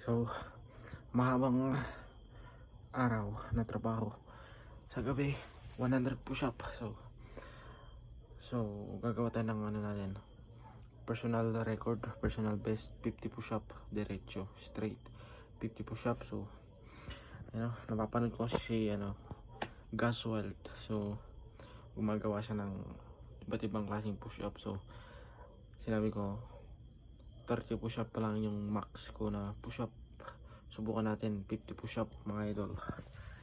So, mahabang araw na trabaho. Sa gabi, 100 push-up. So gagawa tayo ng natin. Personal record, personal best, 50 push-up, diretso, straight, 50 push-up. So, napapanood ko kasi si, Gaswald. So, gumagawa siya ng iba't ibang klaseng push-up. So, sinabi ko, 30 push-up pa lang yung max ko na push-up. Subukan natin, 50 push-up mga idol.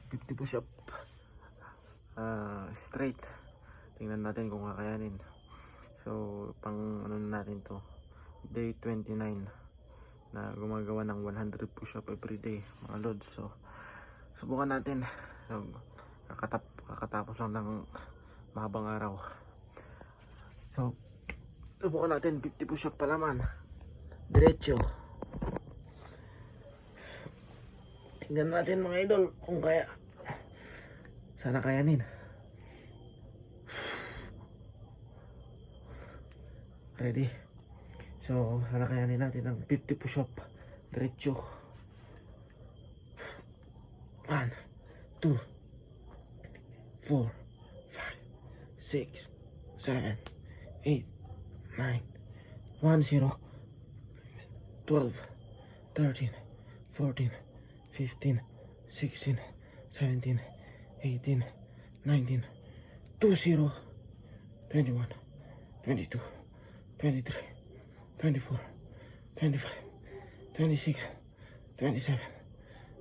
50 push-up, straight. Tingnan natin kung kakayanin. So, pang natin to, day 29 na gumagawa ng 100 push-up every day, mga lods. So, subukan natin. So, kakatapos lang ng mahabang araw. So, subukan natin, 50 push-up pa naman. Diretso. Tingnan natin mga idol kung kaya. Sana kayanin. Ready? So, sana kayanin natin ang 50 push-up. Diretso. 1, 2, 4, 5, 6, 7, 8, 9, 1, 0, 12, 13, 14, 15, 16, 17, 18, 19, 20, 21, 22, 23, 24, 25, 26, 27,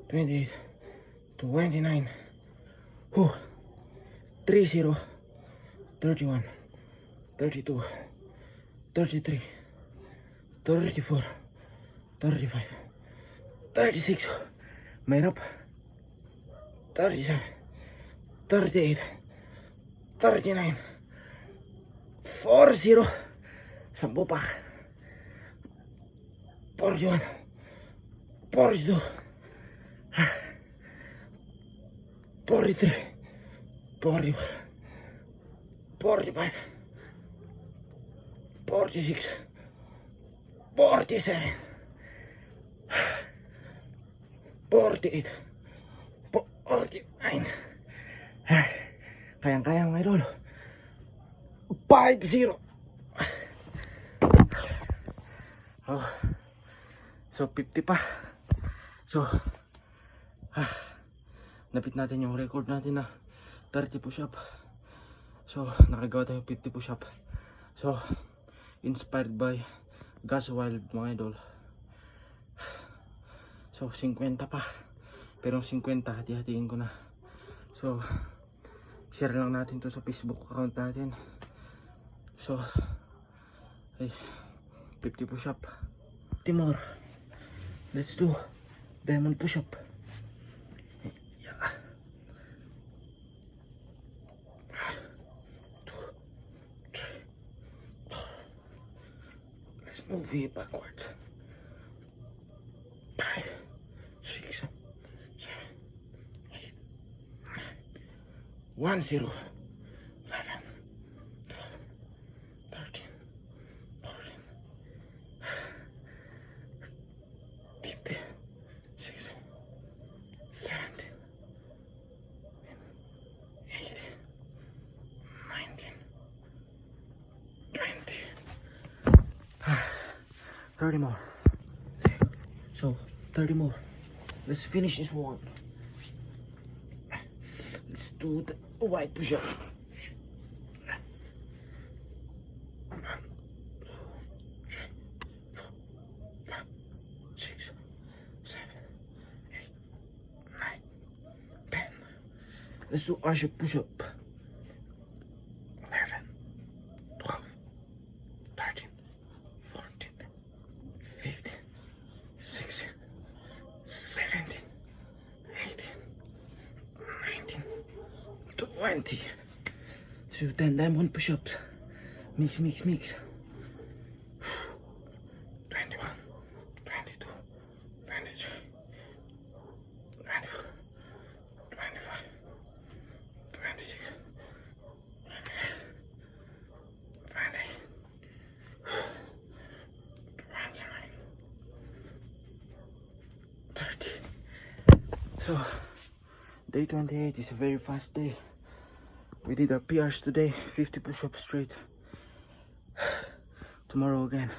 28, 29, 30, 31, 32, 33, 34, 35, 36, mahirap, 37, 38, 39, 40, 10 pa, 41, 42, 43, 44, 45, 46, 47, 48, 49. Kayang-kaya mga idol. 50. Oh. So 50 pa. So napit natin yung record natin na 30 push-up. So nakagawa tayo 50 push-up. So inspired by Gaswald mga idol. So 50 pa. Pero 50 hati-hatiin ko na. So share lang natin to sa Facebook account natin. So 50 push-up. 50 more. Let's do diamond push-up. Yeah. 2, 3, 4. Let's move it backwards. 5, 6, 7, 8, 9, 1, 0, 11, 12, 13, 14, 15, 16, 17, 18, 19, 20. 30 more. So 30 more. Let's finish this one. Let's do the wide push-up. 1, 2, 3, 4, 5, 6, 7, 8, 9, 10. Let's do Usher push-up. 11, 12, 13, 14, 15, 16, 17, 18, 19, 20. So 10 diamond push-ups. Mix. 21, 22, 23, 24, 25, 26, 27, 28, 29, 30. So, day 28 is a very fast day. We did our PRs today, 50 push-ups straight. Tomorrow again.